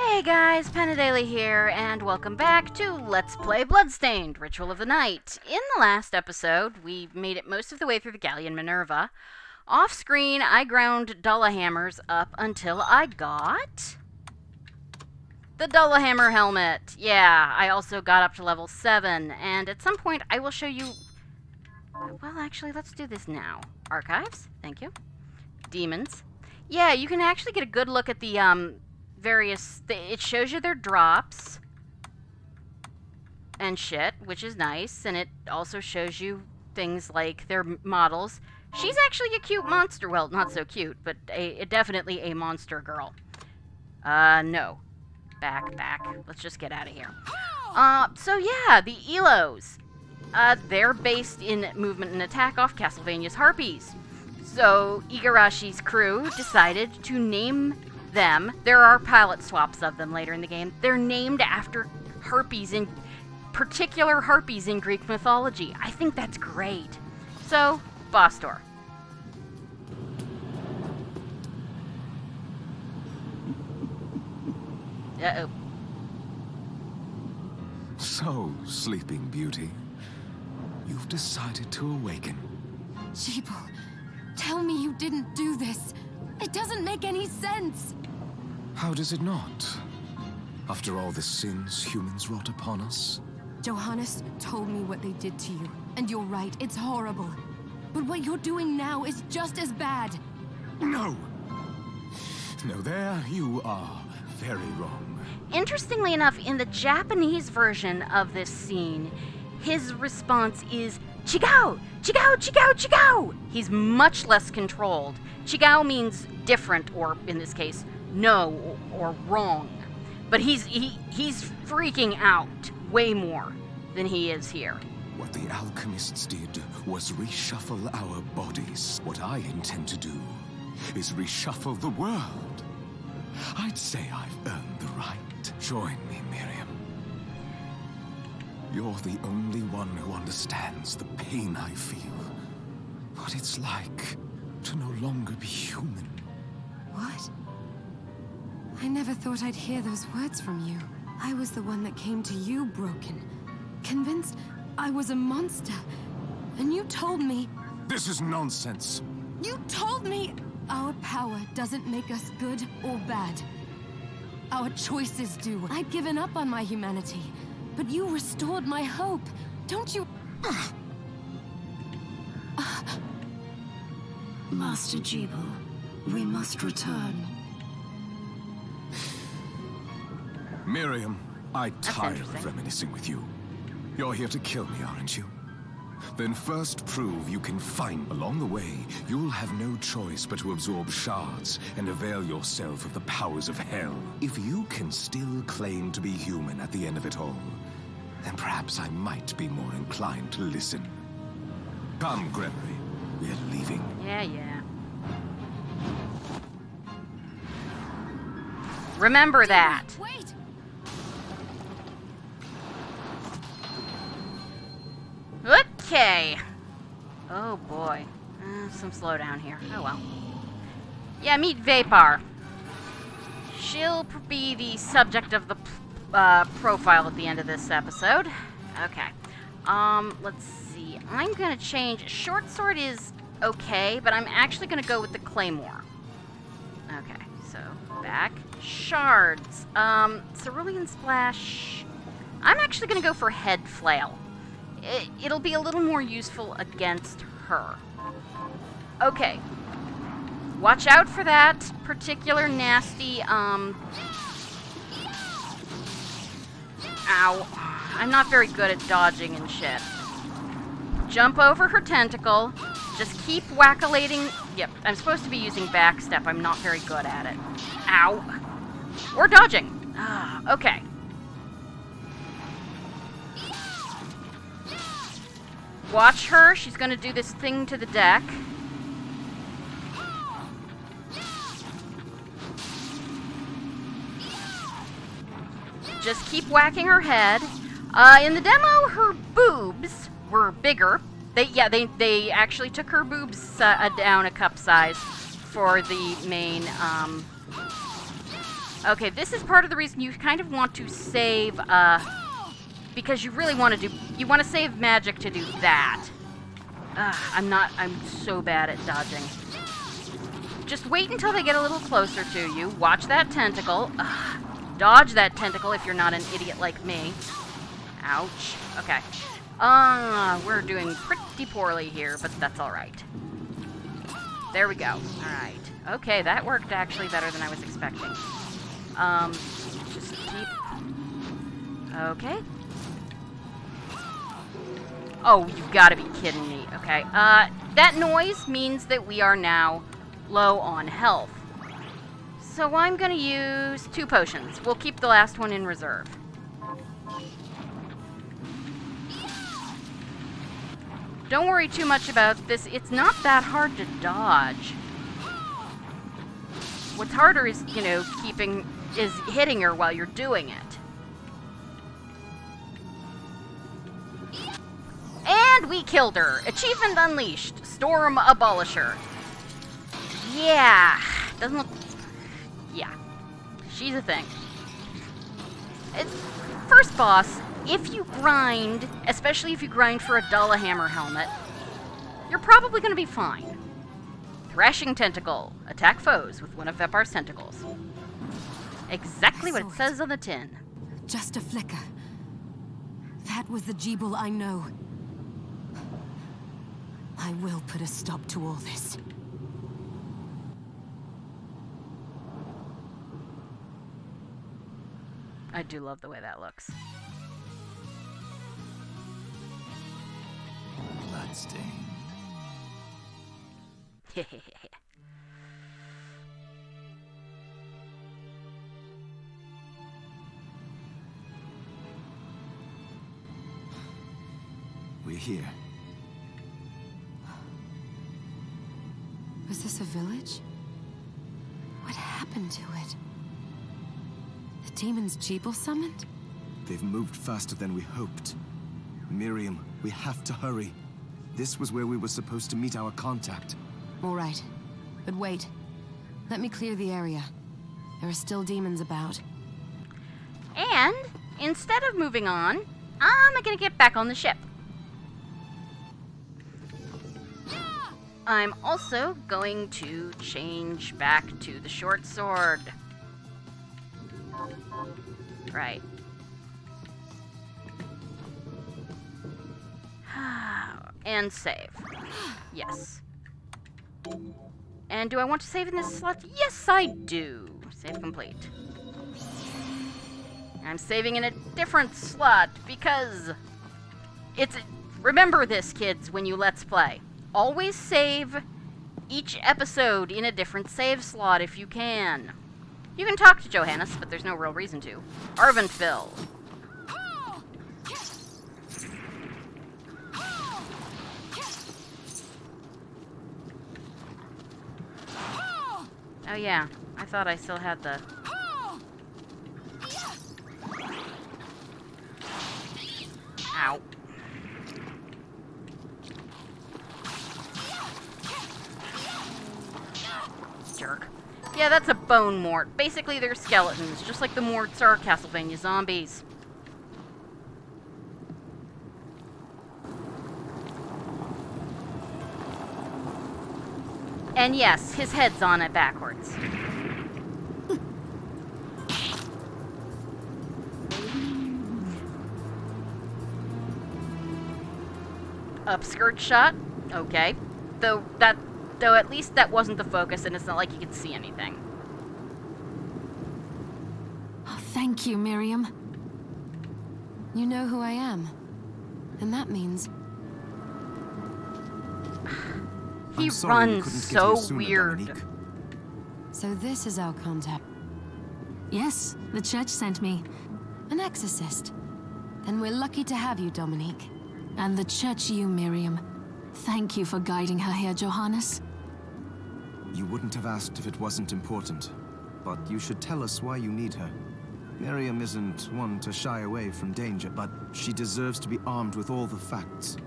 Hey guys, Penadeli here, and welcome back to Let's Play Bloodstained, Ritual of the Night. In the last episode, we made it most of the way through the Galleon Minerva. Off screen, I ground Dullahammers up until I got the Dullahammer helmet. Yeah, I also got up to level 7, and at some point I will show you... Well, actually, let's do this now. Archives, thank you. Demons. Yeah, you can actually get a good look at the, it shows you their drops and shit, which is nice, and it also shows you things like their models. She's actually a cute monster. Well, not so cute, but definitely a monster girl. No. Back. Let's just get out of here. So yeah, the Elos. They're based in movement and attack off Castlevania's Harpies. So Igarashi's crew decided to name them. There are palette swaps of them later in the game. They're named after particular harpies in Greek mythology. I think that's great. So, boss door. Uh-oh. So, Sleeping Beauty, you've decided to awaken. Sheeple, tell me you didn't do this. It doesn't make any sense. How does it not? After all the sins humans wrought upon us? Johannes told me what they did to you, and you're right, it's horrible. But what you're doing now is just as bad. No! No, there you are very wrong. Interestingly enough, in the Japanese version of this scene, his response is Chigao! Chigao! Chigao! Chigao! He's much less controlled. Chigao means different, or in this case, no or wrong. But he's freaking out way more than he is here. What the alchemists did was reshuffle our bodies. What I intend to do is reshuffle the world. I'd say I've earned the right. Join me, Miriam. You're the only one who understands the pain I feel. What it's like to no longer be human. What? I never thought I'd hear those words from you. I was the one that came to you broken, convinced I was a monster. And you told me... This is nonsense. You told me our power doesn't make us good or bad. Our choices do. I'd given up on my humanity, but you restored my hope. Don't you... Master Jeeble, we must return. Miriam, I'm tired interesting. of reminiscing with you. You're here to kill me, aren't you? Then first prove you can find. Along the way, you'll have no choice but to absorb shards and avail yourself of the powers of hell. If you can still claim to be human at the end of it all, then perhaps I might be more inclined to listen. Come, Gregory. We're leaving. Yeah. Remember that. Wait! Okay. Oh boy. Some slowdown here. Oh well. Yeah, meet Vepar. She'll be the subject of the profile at the end of this episode. Okay. Let's see. I'm gonna change. Short sword is okay, but I'm actually gonna go with the claymore. Okay, so back. Shards. Cerulean splash. I'm actually gonna go for head flail. It'll be a little more useful against her. Okay. Watch out for that particular nasty, Ow. I'm not very good at dodging and shit. Jump over her tentacle. Just keep wackalating. Yep, I'm supposed to be using backstep. I'm not very good at it. Ow. Or dodging. Okay. Watch her. She's going to do this thing to the deck. Just keep whacking her head. In the demo, her boobs were bigger. They actually took her boobs down a cup size for the main Okay, this is part of the reason you kind of want to save, because you really want to do, you want to save magic to do that. I'm so bad at dodging. Just wait until they get a little closer to you. Watch that tentacle. Dodge that tentacle if you're not an idiot like me. Ouch. Okay. We're doing pretty poorly here, but that's alright. There we go. Alright. Okay, that worked actually better than I was expecting. Just keep... Okay. Oh, you've got to be kidding me. Okay. That noise means that we are now low on health. So I'm going to use 2 potions. We'll keep the last one in reserve. Don't worry too much about this. It's not that hard to dodge. What's harder is, you know, hitting her while you're doing it. And we killed her. Achievement unleashed. Storm Abolisher. Yeah. Doesn't look... Yeah. She's a thing. First boss, if you grind, especially if you grind for a Dullahammer helmet, you're probably going to be fine. Thrashing Tentacle. Attack foes with one of Vepar's tentacles. Exactly what it says on the tin. Just a flicker. That was the Jeeble I know. I will put a stop to all this. I do love the way that looks. Bloodstained. We're here. Was this a village? What happened to it? The demons Jeeble summoned? They've moved faster than we hoped. Miriam, we have to hurry. This was where we were supposed to meet our contact. All right. But wait. Let me clear the area. There are still demons about. And, instead of moving on, I'm gonna get back on the ship. I'm also going to change back to the short sword. Right. And save. Yes. And do I want to save in this slot? Yes, I do. Save complete. I'm saving in a different slot because it's... Remember this, kids, when you Let's Play. Always save each episode in a different save slot if you can. You can talk to Johannes, but there's no real reason to. Arventville. Oh yeah, I thought I still had the... Ow. Jerk. Yeah, that's a bone mort. Basically, they're skeletons, just like the morts are Castlevania zombies. And yes, his head's on it backwards. Upskirt shot? Okay. Though at least that wasn't the focus, and it's not like you could see anything. Oh, thank you, Miriam. You know who I am. And that means... He runs so weird. Dominique. So this is our contact. Yes, the church sent me. An exorcist. Then we're lucky to have you, Dominique. And the church you, Miriam. Thank you for guiding her here, Johannes. You wouldn't have asked if it wasn't important, but you should tell us why you need her. Merriam isn't one to shy away from danger, but she deserves to be armed with all the facts.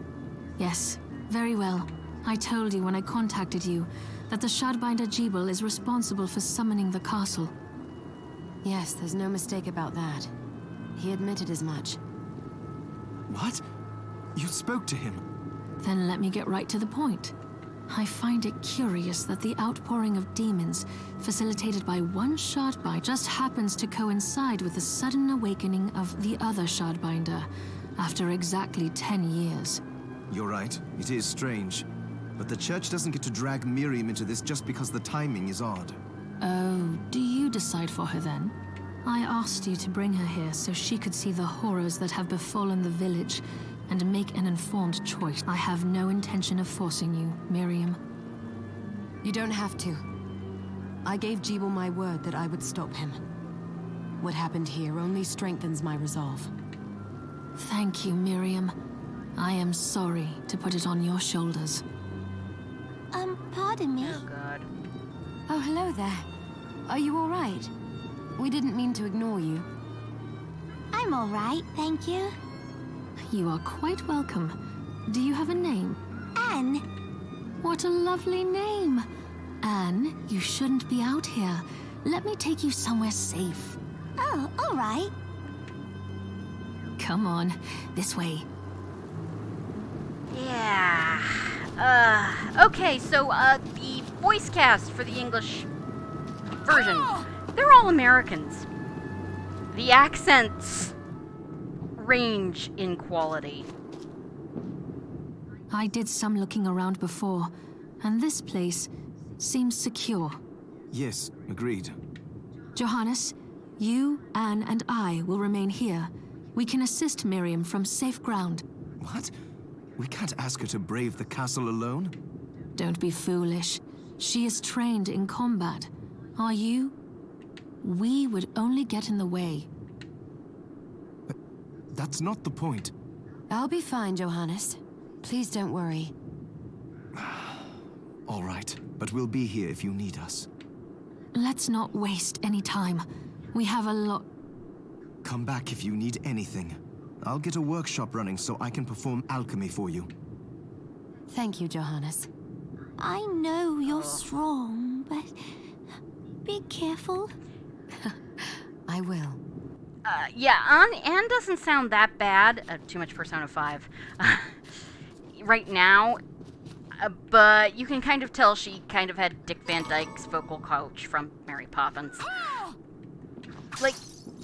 Yes, very well. I told you when I contacted you that the Shardbinder Jeeble is responsible for summoning the castle. Yes, there's no mistake about that. He admitted as much. What? You spoke to him? Then let me get right to the point. I find it curious that the outpouring of demons, facilitated by one shardbind, just happens to coincide with the sudden awakening of the other shardbinder, after exactly 10 years. You're right, it is strange. But the church doesn't get to drag Miriam into this just because the timing is odd. Oh, do you decide for her then? I asked you to bring her here so she could see the horrors that have befallen the village and make an informed choice. I have no intention of forcing you, Miriam. You don't have to. I gave Jeeble my word that I would stop him. What happened here only strengthens my resolve. Thank you, Miriam. I am sorry to put it on your shoulders. Pardon me. Oh, God. Oh, hello there. Are you all right? We didn't mean to ignore you. I'm all right, thank you. You are quite welcome. Do you have a name? Anne. What a lovely name. Anne, you shouldn't be out here. Let me take you somewhere safe. Oh, all right. Come on, this way. Yeah. Okay, so, the voice cast for the English version, they're all Americans. The accents range in quality. I did some looking around before, and this place seems secure. Yes, agreed. Johannes, you, Anne, and I will remain here. We can assist Miriam from safe ground. What? We can't ask her to brave the castle alone? Don't be foolish. She is trained in combat. Are you? We would only get in the way. But that's not the point. I'll be fine, Johannes. Please don't worry. All right, but we'll be here if you need us. Let's not waste any time. We have a lot... Come back if you need anything. I'll get a workshop running so I can perform alchemy for you. Thank you, Johannes. I know you're strong, but be careful. I will. Yeah, Anne doesn't sound that bad. Too much Persona 5. Right now. But you can kind of tell she kind of had Dick Van Dyke's vocal coach from Mary Poppins. Like,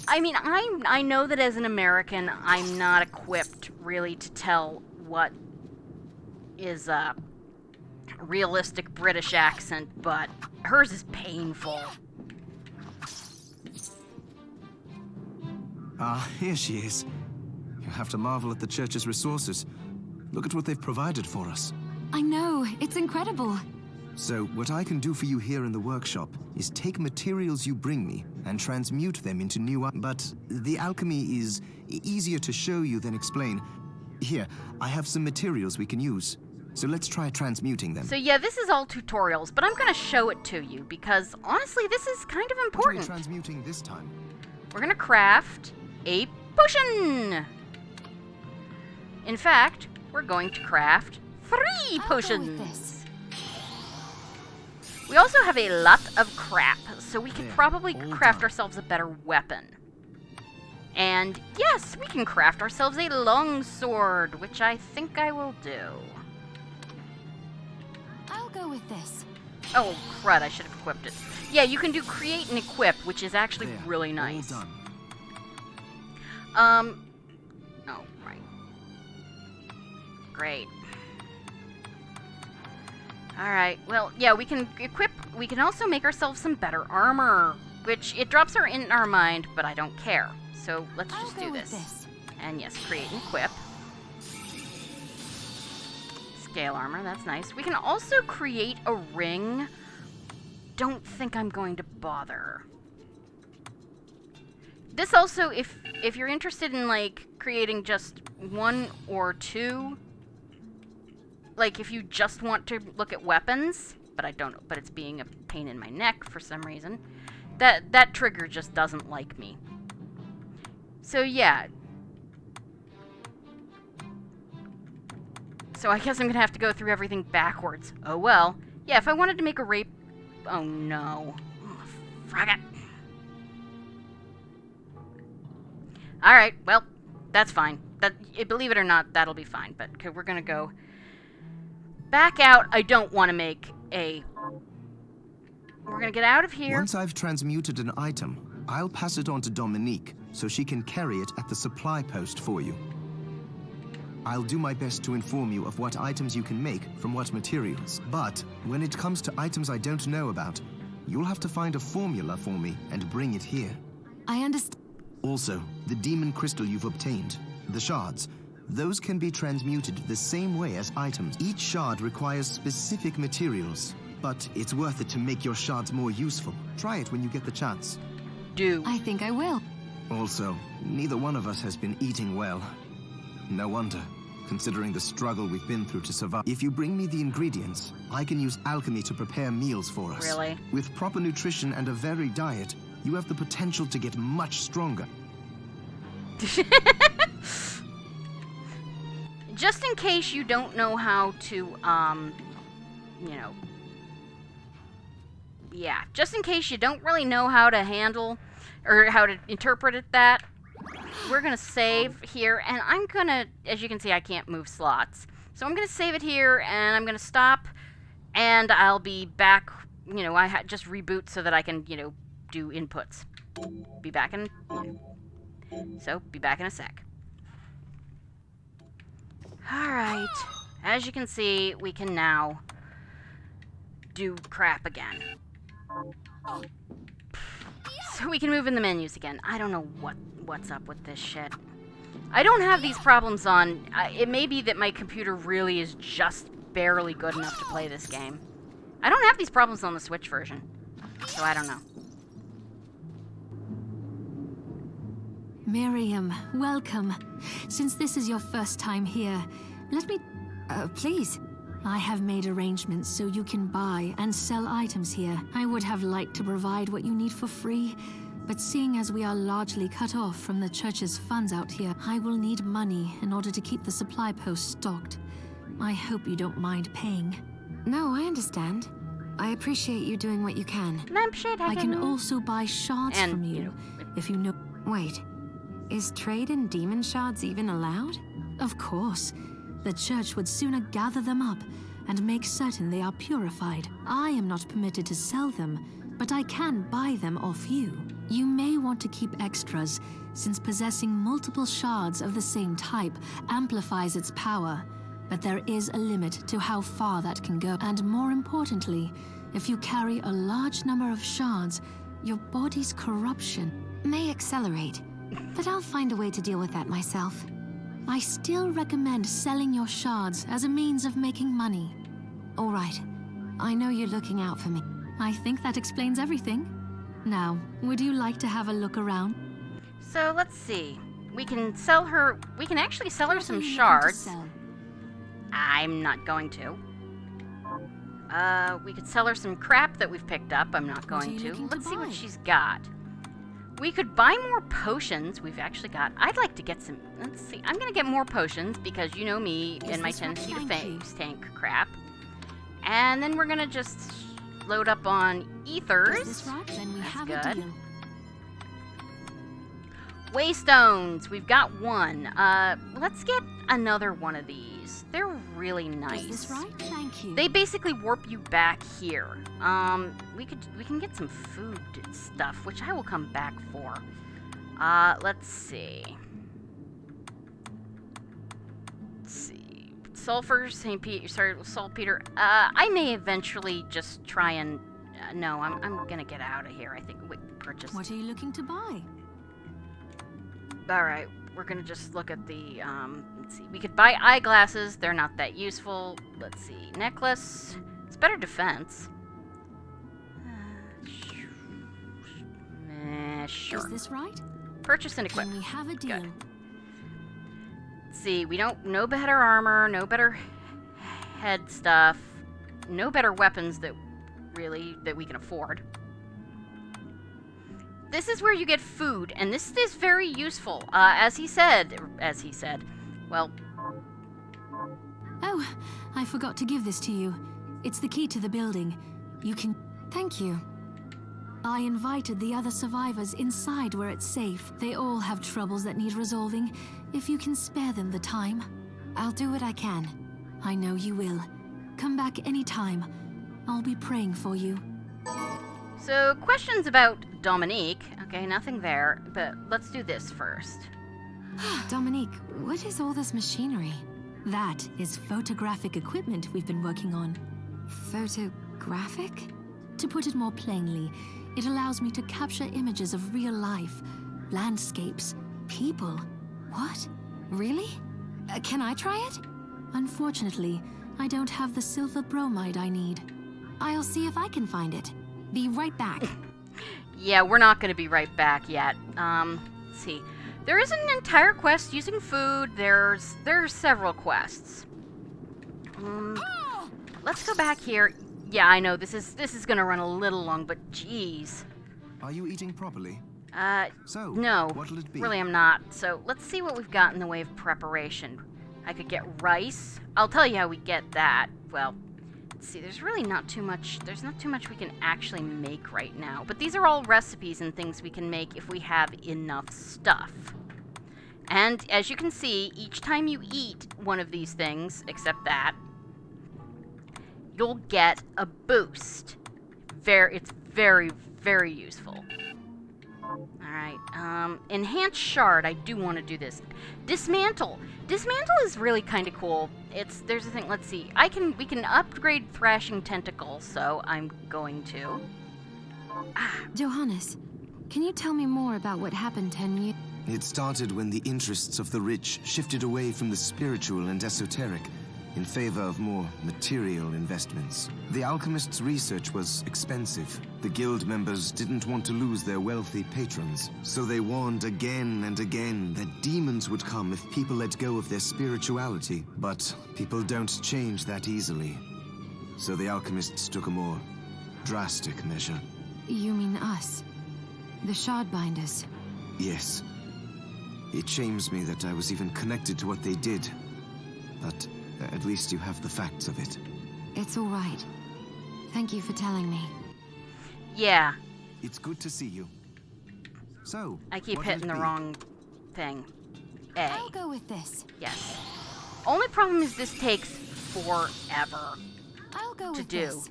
I mean, I know that as an American, I'm not equipped really to tell what is a realistic British accent, but hers is painful. Ah, here she is. You have to marvel at the church's resources. Look at what they've provided for us. I know, it's incredible. So, what I can do for you here in the workshop is take materials you bring me and transmute them into new... But the alchemy is easier to show you than explain. Here, I have some materials we can use. So let's try transmuting them. So yeah, this is all tutorials, but I'm going to show it to you because, honestly, this is kind of important. What are we transmuting this time? We're going to craft a potion! In fact, we're going to craft 3 potions! We also have a lot of crap, so we could probably craft ourselves a better weapon. And yes, we can craft ourselves a longsword, which I think I will do. I'll go with this. Oh, crud, I should have equipped it. Yeah, you can do create and equip, which is actually really nice. All done. Oh, right. Great. Alright, well, yeah, we can equip, we can also make ourselves some better armor, which it drops our in our mind, but I don't care. So let's just do this. And yes, create and equip. Scale armor, that's nice. We can also create a ring. Don't think I'm going to bother. This also, if you're interested in, like, creating just 1 or 2, like, if you just want to look at weapons, but I don't, but it's being a pain in my neck for some reason, that trigger just doesn't like me. So, yeah. So I guess I'm gonna have to go through everything backwards. Oh well. Yeah, if I wanted to make a rape... Oh no. Oh, frag it. Alright, well, that's fine. Believe it or not, that'll be fine. But okay, we're gonna go back out. I don't want to make a... We're gonna get out of here. Once I've transmuted an item, I'll pass it on to Dominique so she can carry it at the supply post for you. I'll do my best to inform you of what items you can make from what materials. But when it comes to items I don't know about, you'll have to find a formula for me and bring it here. I understand. Also, the demon crystal you've obtained, the shards, those can be transmuted the same way as items. Each shard requires specific materials, but it's worth it to make your shards more useful. Try it when you get the chance. I think I will. Also, neither one of us has been eating well. No wonder, considering the struggle we've been through to survive. If you bring me the ingredients, I can use alchemy to prepare meals for us. Really? With proper nutrition and a varied diet, you have the potential to get much stronger. Just in case you don't know how to, you know... Yeah, just in case you don't really know how to handle, or how to interpret it that, we're gonna save here, and I'm gonna, as you can see, I can't move slots. So I'm gonna save it here, and I'm gonna stop, and I'll be back, you know, just reboot so that I can, you know, do inputs. Be back in, so, be back in a sec. Alright, as you can see, we can now do crap again. So we can move in the menus again. I don't know what's up with this shit. I don't have these problems on... it may be that my computer really is just barely good enough to play this game. I don't have these problems on the Switch version. So I don't know. Miriam, welcome. Since this is your first time here, let me... Please. I have made arrangements so you can buy and sell items here. I would have liked to provide what you need for free, but seeing as we are largely cut off from the church's funds out here, I will need money in order to keep the supply post stocked. I hope you don't mind paying. No, I understand. I appreciate you doing what you can. I can also buy shards from you, if you know... Wait. Is trade in demon shards even allowed? Of course. The church would sooner gather them up and make certain they are purified. I am not permitted to sell them, but I can buy them off you. You may want to keep extras, since possessing multiple shards of the same type amplifies its power. But there is a limit to how far that can go. And more importantly, if you carry a large number of shards, your body's corruption may accelerate, but I'll find a way to deal with that myself. I still recommend selling your shards as a means of making money. All right. I know you're looking out for me. I think that explains everything. Now, would you like to have a look around? So, let's see. We can sell her... We can actually sell her some shards. I'm not going to. We could sell her some crap that we've picked up. I'm not going to. Let's see what she's got. We could buy more potions. We've actually got... I'd like to get some... Let's see. I'm going to get more potions because you know me and my tendency to face tank crap. And then we're going to just load up on ethers. Is this right? Then we have good. A deal. Waystones. We've got one. Let's get another one of these. They're really nice. Is this right? Thank you. They basically warp you back here. We can get some food stuff, which I will come back for. Let's see. Sulfur, saltpeter. I may eventually just try and... no, I'm gonna get out of here, I think. Wait, purchase. What are you looking to buy? Alright, we're gonna just look at the, let's see. We could buy eyeglasses. They're not that useful. Let's see. Necklace. It's better defense. Sure. Is this right? Purchase and equip. Then we have a deal. Good. Let's see. We don't... No better armor. No better head stuff. No better weapons that we can afford. This is where you get food, and this is very useful. As he said, well... Oh, I forgot to give this to you. It's the key to the building. You can... Thank you. I invited the other survivors inside where it's safe. They all have troubles that need resolving. If you can spare them the time. I'll do what I can. I know you will. Come back anytime. I'll be praying for you. So, questions about Dominique. Okay, nothing there, but let's do this first. Dominique, what is all this machinery? That is photographic equipment we've been working on. Photographic? To put it more plainly, it allows me to capture images of real life, landscapes, people. What? Really? Can I try it? Unfortunately, I don't have the silver bromide I need. I'll see if I can find it. Be right back. Yeah, we're not going to be right back yet. Let's see. There is an entire quest using food. There's several quests. Let's go back here. Yeah, I know this is going to run a little long, but geez. Are you eating properly? So, no, what'll it be? really I'm not. So let's see what we've got in the way of preparation. I could get rice. I'll tell you how we get that. Well, let's see, there's not too much we can actually make right now. But these are all recipes and things we can make if we have enough stuff. And as you can see, each time you eat one of these things, except that, you'll get a boost. It's very, very useful. Alright, enhanced shard, I do want to do this. Dismantle. Dismantle is really kind of cool. There's a thing, let's see. We can upgrade thrashing tentacles, so I'm going to. Johannes, can you tell me more about what happened 10 years? It started when the interests of the rich shifted away from the spiritual and esoteric in favor of more material investments. The alchemist's research was expensive. The guild members didn't want to lose their wealthy patrons, so they warned again and again that demons would come if people let go of their spirituality. But people don't change that easily. So the alchemists took a more drastic measure. You mean us? The Shardbinders? Yes. It shames me that I was even connected to what they did. But at least you have the facts of it. It's all right. Thank you for telling me. Yeah. It's good to see you. So, I keep what'll hitting it the be? wrong thing. A. I'll go with this. Yes. Only problem is this takes forever I'll go to with do. this.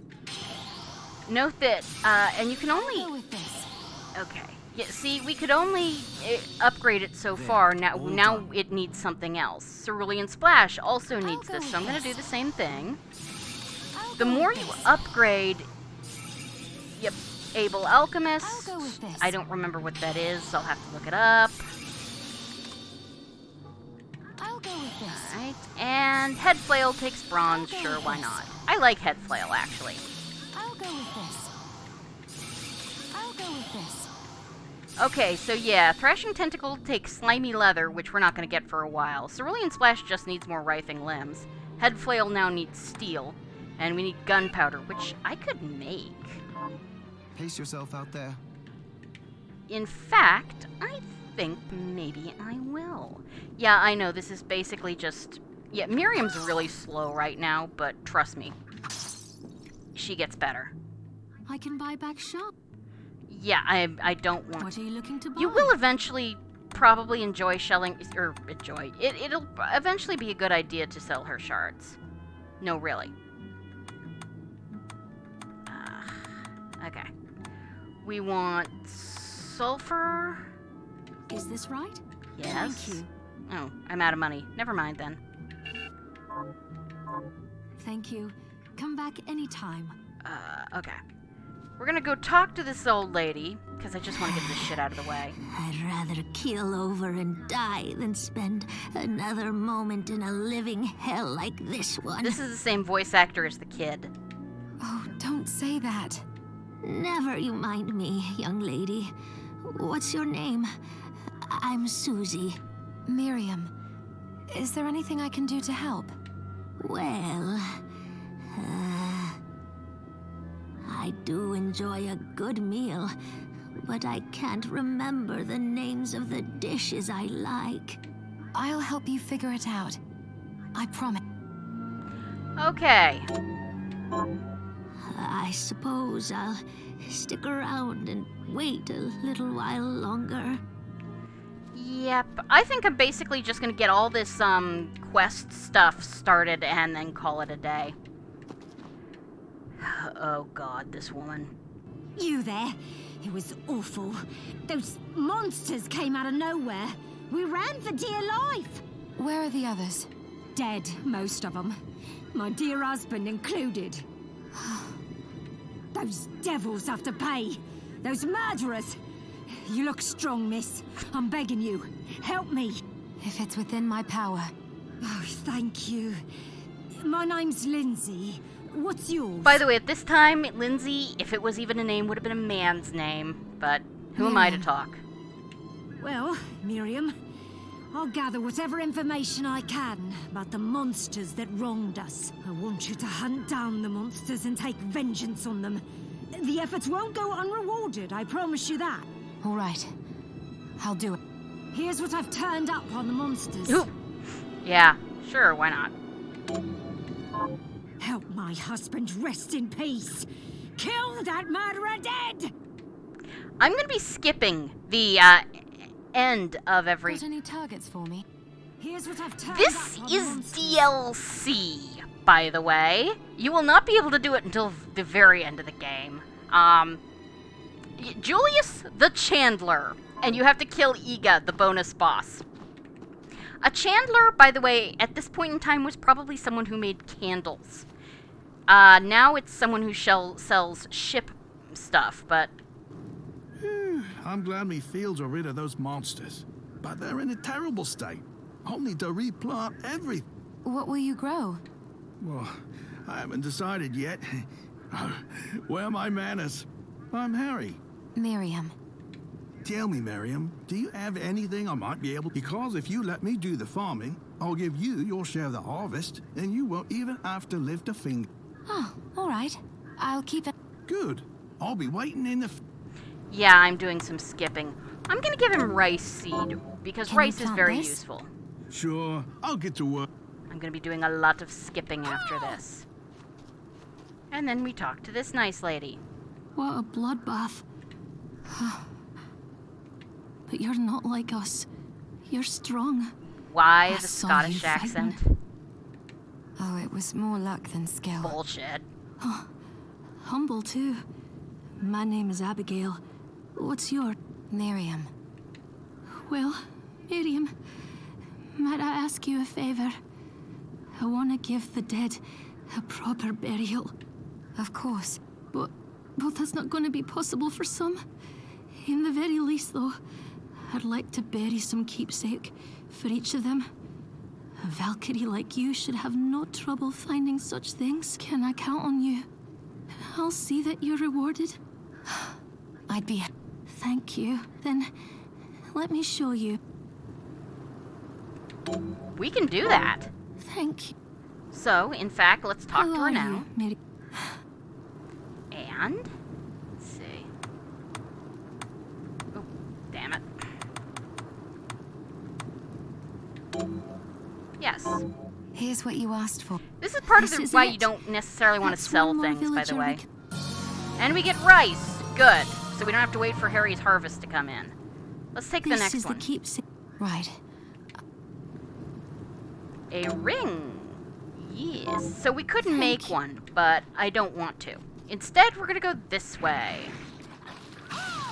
Note that, and you can I'll only... go with this. Okay. Yeah, see, we could only upgrade it so far. Now it needs something else. Cerulean Splash also needs go this, with so I'm going to this. do the same thing. I'll The go more with you this. upgrade... Yep, Able Alchemist. I'll go with this. I don't remember what that is, so I'll have to look it up. I'll go with this. Alright, and Head Flail takes bronze, I'll go sure, with why this. not? I like Head Flail, actually. I'll go with this. I'll go with this. Okay, so yeah, Thrashing Tentacle takes Slimy Leather, which we're not going to get for a while. Cerulean Splash just needs more writhing limbs. Head Flail now needs Steel. And we need Gunpowder, which I could make. Pace yourself out there. In fact, I think maybe I will. Yeah, I know, this is basically just... Yeah, Miriam's really slow right now, but trust me. She gets better. I can buy back shop. Yeah, I don't want... What are you looking to buy? You will eventually probably enjoy shelling... Or enjoy... It'll eventually be a good idea to sell her shards. No, really. Okay. We want sulfur. Is this right? Yes. Thank you. Oh, I'm out of money. Never mind then. Thank you. Come back anytime. Okay. We're gonna go talk to this old lady, because I just want to get this shit out of the way. I'd rather keel over and die than spend another moment in a living hell like this one. This is the same voice actor as the kid. Oh, don't say that. Never you mind me, young lady. What's your name? I'm Suzy. Miriam, is there anything I can do to help? Well, I do enjoy a good meal, but I can't remember the names of the dishes I like. I'll help you figure it out. I promise. Okay. I suppose I'll stick around and wait a little while longer. Yep, I think I'm basically just gonna get all this, quest stuff started and then call it a day. Oh god, this woman. You there? It was awful. Those monsters came out of nowhere. We ran for dear life. Where are the others? Dead, most of them. My dear husband included. Those devils have to pay. Those murderers. You look strong, miss. I'm begging you. Help me. If it's within my power. Oh, thank you. My name's Lindsay. What's yours? By the way, at this time, Lindsay, if it was even a name, would have been a man's name. But who am I to talk? Well, Miriam, I'll gather whatever information I can about the monsters that wronged us. I want you to hunt down the monsters and take vengeance on them. The efforts won't go unrewarded, I promise you that. All right. I'll do it. Here's what I've turned up on the monsters. Ooh. Yeah, sure, why not? Help my husband rest in peace. Kill that murderer dead! I'm gonna be skipping the, end of every... Got any targets for me? Here's what I've turned This up on is monsters. DLC, by the way. You will not be able to do it until the very end of the game. Julius the Chandler, and you have to kill Iga, the bonus boss. A chandler, by the way, at this point in time was probably someone who made candles. Now it's someone who sells ship stuff, but... I'm glad me fields are rid of those monsters. But they're in a terrible state. I'll need to replant everything. What will you grow? Well, I haven't decided yet. Where are my manners? I'm Harry. Miriam. Tell me, Merriam, do you have anything I might be able... Because if you let me do the farming, I'll give you your share of the harvest, and you won't even have to lift a finger. Oh, all right. I'll keep it. Good. I'll be waiting in the... Yeah, I'm doing some skipping. I'm gonna give him rice seed, because Can you rice is plant very this? useful. Sure, I'll get to work. I'm gonna be doing a lot of skipping after this. And then we talk to this nice lady. What a bloodbath. But you're not like us. You're strong. Why I the saw Scottish you accent? fighting. Oh, it was more luck than skill. Bullshit. Humble, too. My name is Abigail. What's your... Miriam. Well, Miriam, might I ask you a favor? I want to give the dead a proper burial. Of course. But that's not going to be possible for some. In the very least, though, I'd like to bury some keepsake for each of them. A Valkyrie like you should have no trouble finding such things. Can I count on you? I'll see that you're rewarded. I'd be... Thank you. Then, let me show you. We can do that. Thank you. So, in fact, let's talk How to her are now. you, Mary? And... let's see. Oh, damn it. Yes. Here's what you asked for. This is part This of the is why it. you don't necessarily want to That's sell one more things, by the villager way. we can- And we get rice. Good. So we don't have to wait for Harry's harvest to come in. Let's take the This next is one. the keepsake. Right. A ring. Yes. So we couldn't Thank make you. one, but I don't want to. Instead, we're gonna go this way.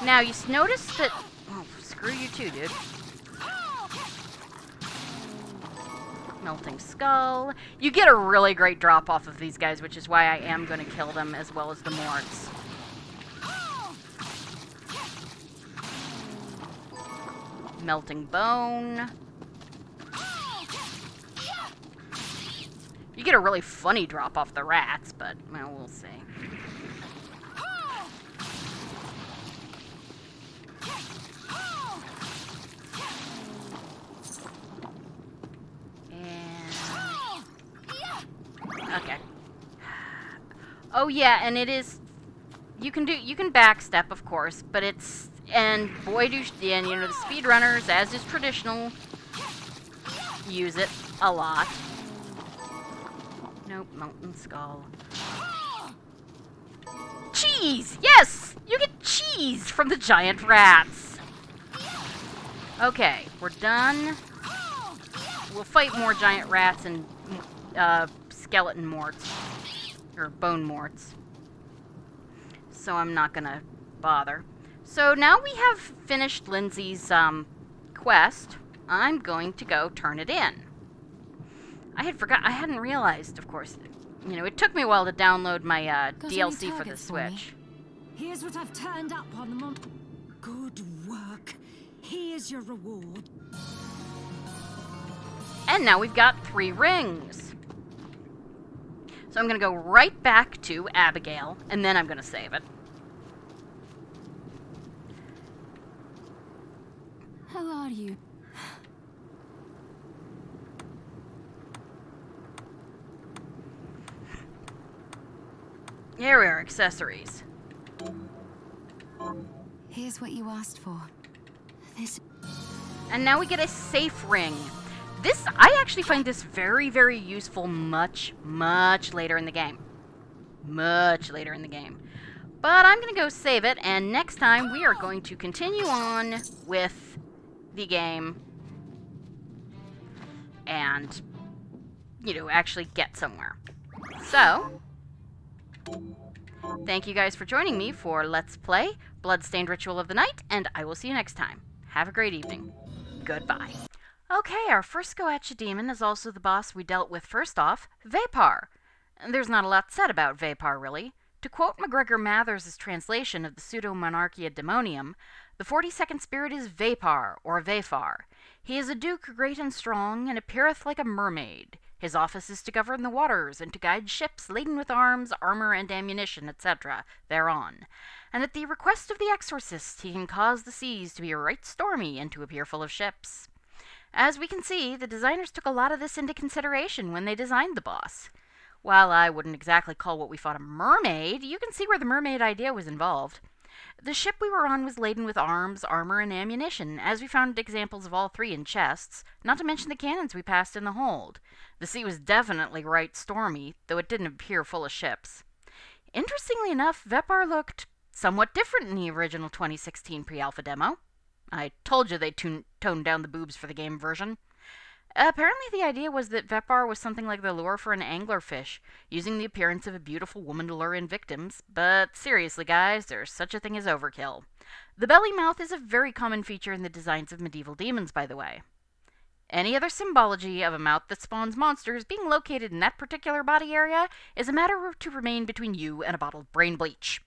Now, you notice that... oh, screw you too, dude. Melting skull. You get a really great drop off of these guys, which is why I am going to kill them as well as the Morts. Melting bone. You get a really funny drop off the rats, but, well, we'll see. Okay. Oh yeah, and it is. You can backstep, of course, but it's and boy do and you know the speedrunners, as is traditional, use it a lot. Nope, Mountain Skull. cheese! Yes! You get cheese from the giant rats! Okay, we're done. We'll fight more giant rats and skeleton morts. Or bone morts. So I'm not gonna bother. So now we have finished Lindsay's quest. I'm going to go turn it in. I hadn't realized, of course. You know, it took me a while to download my DLC for the Switch. Here's what I've turned up on the month. Good work. Here's your reward. And now we've got 3 rings. So I'm going to go right back to Abigail, and then I'm going to save it. How are you? Here we are, accessories. Here's what you asked for. This. And now we get a safe ring. I actually find this very, very useful much, much later in the game. Much later in the game. But I'm going to go save it, and next time we are going to continue on with the game and, you know, actually get somewhere. So, thank you guys for joining me for Let's Play Bloodstained Ritual of the Night, and I will see you next time. Have a great evening. Goodbye. Okay, our first Goethe demon is also the boss we dealt with first off, Vepar. There's not a lot said about Vepar, really. To quote MacGregor Mathers' translation of the Pseudo-Monarchia Demonium, the 42nd spirit is Vepar, or Vefar. He is a duke great and strong, and appeareth like a mermaid. His office is to govern the waters, and to guide ships laden with arms, armor, and ammunition, etc., thereon. And at the request of the exorcist, he can cause the seas to be right stormy, and to appear full of ships. As we can see, the designers took a lot of this into consideration when they designed the boss. While I wouldn't exactly call what we fought a mermaid, you can see where the mermaid idea was involved. The ship we were on was laden with arms, armor, and ammunition, as we found examples of all 3 in chests, not to mention the cannons we passed in the hold. The sea was definitely right stormy, though it didn't appear full of ships. Interestingly enough, Vepar looked somewhat different in the original 2016 pre-alpha demo. I told you they toned down the boobs for the game version. Apparently the idea was that Vepar was something like the lure for an anglerfish, using the appearance of a beautiful woman to lure in victims, but seriously guys, there's such a thing as overkill. The belly mouth is a very common feature in the designs of medieval demons, by the way. Any other symbology of a mouth that spawns monsters being located in that particular body area is a matter to remain between you and a bottle of brain bleach.